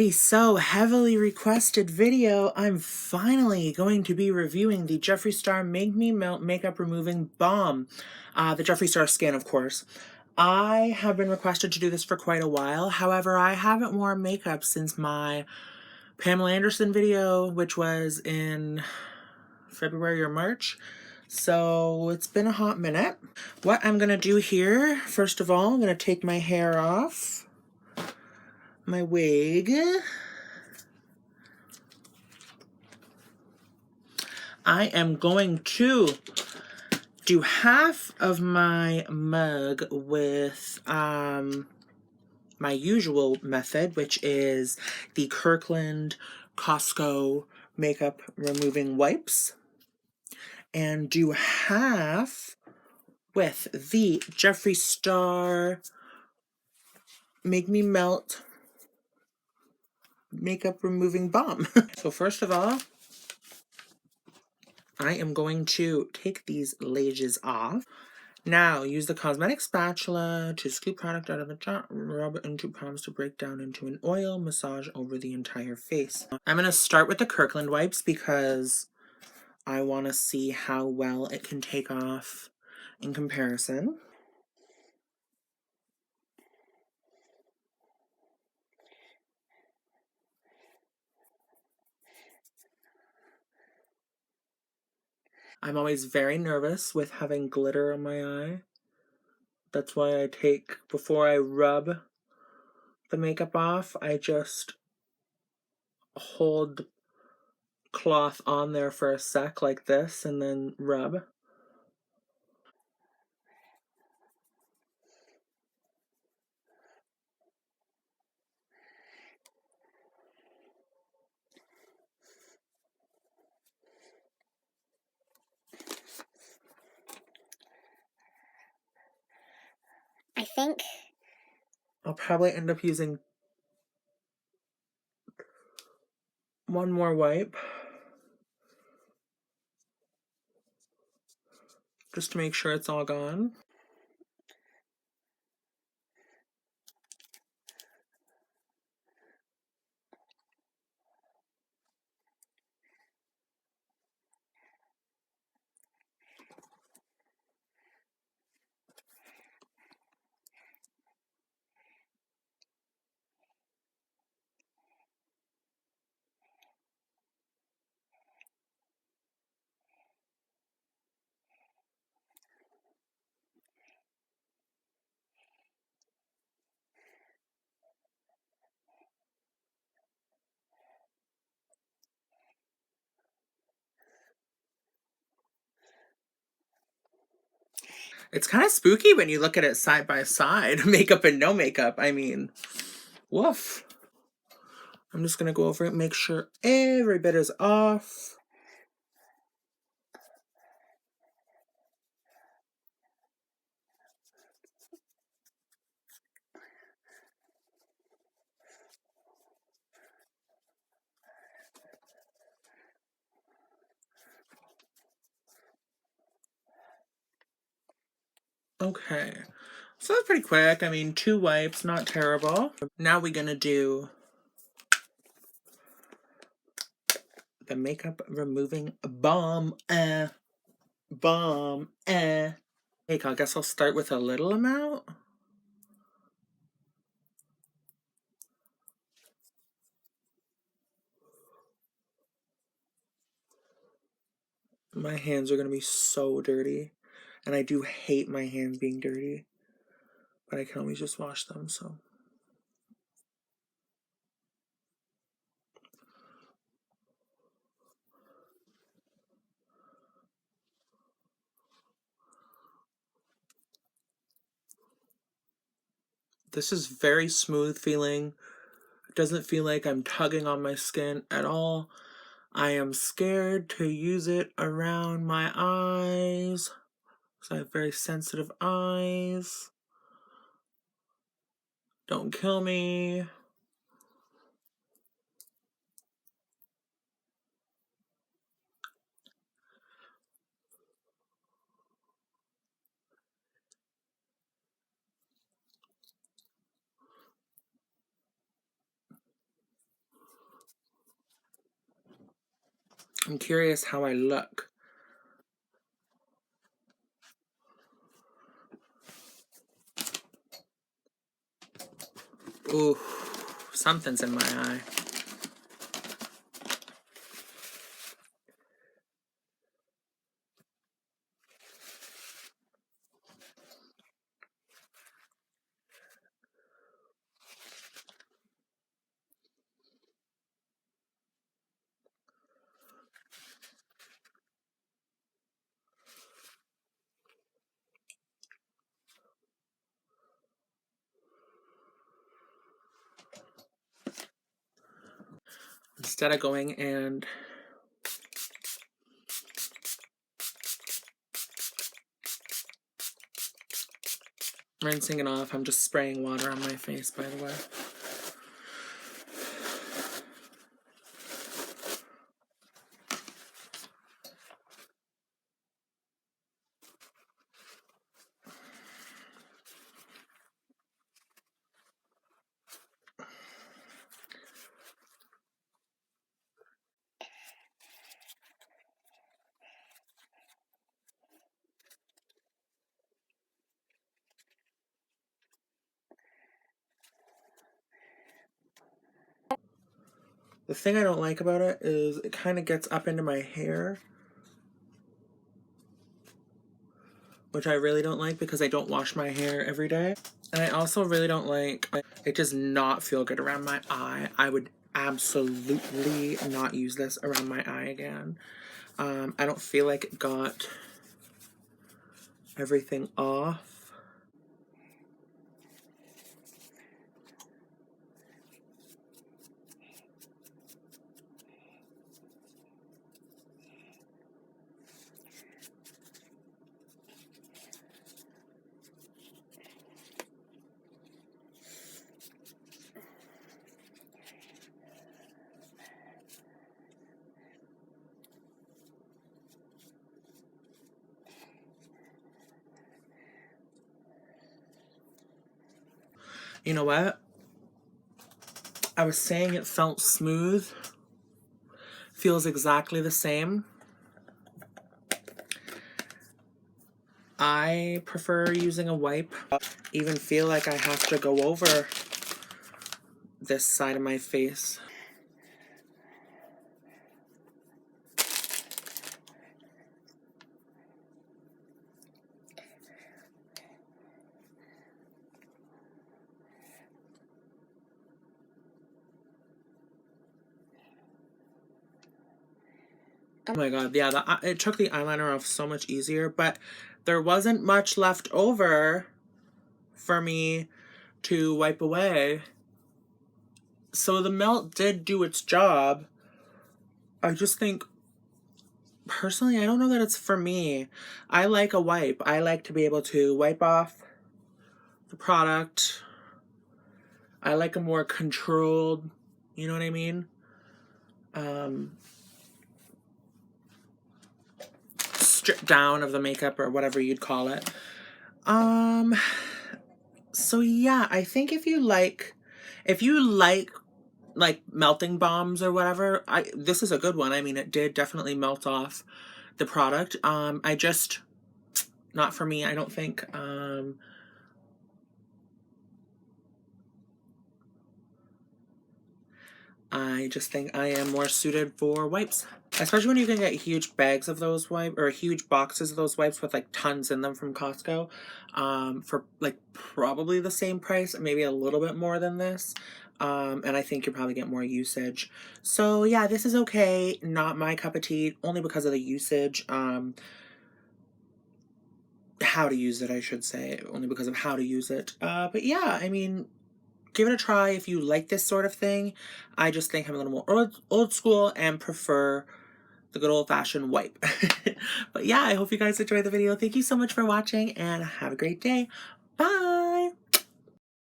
Alrighty, so heavily requested video. I'm finally going to be reviewing the Jeffree Star Make Me Melt Makeup Removing Balm. The Jeffree Star Skin, of course. I have been requested to do this for quite a while. However, I haven't worn makeup since my Pamela Anderson video, which was in February or March. So it's been a hot minute. What I'm going to do here, first of all, I'm going to take my hair off. My wig. I am going to do half of my mug with my usual method, which is the Kirkland Costco makeup removing wipes, and do half with the Jeffree Star Make Me Melt Makeup Removing Balm. So first of all, I am going to take these layers off. Now, use the cosmetic spatula to scoop product out of the jar, rub it into palms to break down into an oil, massage over the entire face. I'm going to start with the Kirkland wipes because I want to see how well it can take off in comparison. I'm always very nervous with having glitter on my eye. That's why I take, before I rub the makeup off, I just hold the cloth on there for a sec like this and then rub. I think I'll probably end up using one more wipe just to make sure it's all gone. It's kind of spooky when you look at it side by side, makeup and no makeup. I mean, woof. I'm just gonna go over it, make sure every bit is off. Okay, so that's pretty quick. I mean, 2 wipes, not terrible. Now we're gonna do the makeup removing balm. Balm. Hey, I guess I'll start with a little amount. My hands are gonna be so dirty, and I do hate my hands being dirty, but I can always just wash them, so. This is very smooth feeling. It doesn't feel like I'm tugging on my skin at all. I am scared to use it around my eyes because I have very sensitive eyes. Don't kill me. I'm curious how I look. Ooh, something's in my eye. Instead of going and rinsing it off, I'm just spraying water on my face, by the way. The thing I don't like about it is it kind of gets up into my hair, which I really don't like because I don't wash my hair every day. And I also really don't like, it does not feel good around my eye. I would absolutely not use this around my eye again. I don't feel like it got everything off. You know what? I was saying it felt smooth. Feels exactly the same. I prefer using a wipe. Even feel like I have to go over this side of my face. Oh my god, yeah, it took the eyeliner off so much easier, but there wasn't much left over for me to wipe away. So the melt did do its job. I just think, personally, I don't know that it's for me. I like a wipe. I like to be able to wipe off the product. I like a more controlled, you know what I mean? Strip down of the makeup or whatever you'd call it. So yeah, I think if you like melting balms or whatever, this is a good one. I mean, it did definitely melt off the product. I just, not for me, I don't think. I just think I am more suited for wipes. Especially when you can get huge bags of those wipes, or huge boxes of those wipes with like tons in them from Costco, for like probably the same price, maybe a little bit more than this. And I think you'll probably get more usage. So yeah, this is okay. Not my cup of tea, only because of the usage. How to use it, I should say, only because of how to use it. But yeah, I mean, give it a try if you like this sort of thing. I just think I'm a little more old school and prefer the good old-fashioned wipe. But yeah, I hope you guys enjoyed the video. Thank you so much for watching and have a great day. Bye!